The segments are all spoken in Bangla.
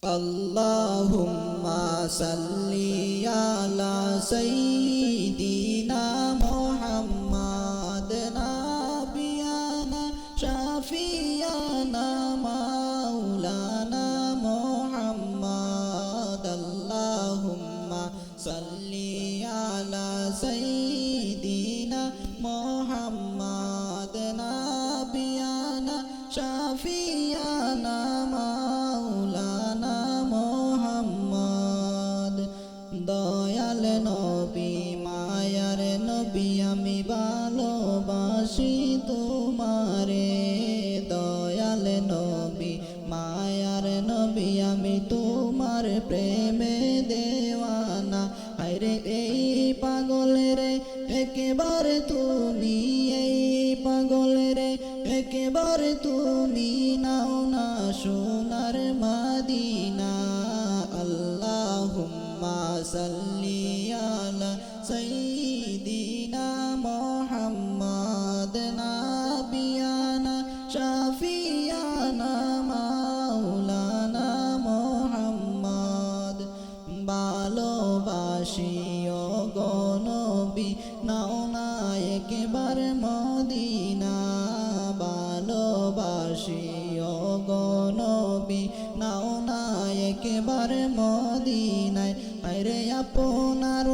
Allahumma salli ala Sayyidina Muhammad Nabiyana Shafiana Maulana Muhammad Allahumma salli ala Sayyidina Muhammad Nabiyana Shafiana Maulana Dayal নবী মায়ার নবী আমি ভালোবাসি তোমারে দয়াল নবী মায়ার নবী আমি তোমার প্রেমে দেওয়ানা আরে এই পাগলের একেবারে তুমি এই পাগলের একেবারে তুমি নাও না সোনার মদিনা আল্লাহুম্মা সাল্লি আলা সাইয়্যিদিনা মুহাম্মাদ নাবিয়ানা শাফিয়ানা মাওলানা মুহাম্মদ ভালোবাসি ও গো নবী নাও না একেবারে মদিনা ভালোবাসি ও গো নবী নাও না একেবারে মদিনায় আরে আপনার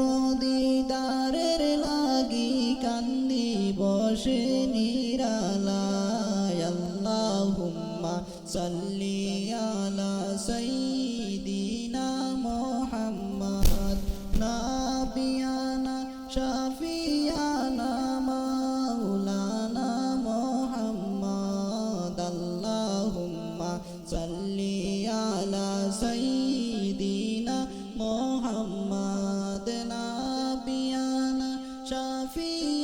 দিদারের লাগি কান্দি বসে নিরালায় আল্লাহুম্মা সাল্লি আলা সাইয়্যিদিনা মুহাম্মদ নাবিয়ানা শাফিয়ানা মাওলানা মুহাম্মদ আল্লাহুম্মা সাল্লি আলা সাইয়্যিদিনা মুহাম্মদ নাবিয়ানা শাফিয়ানা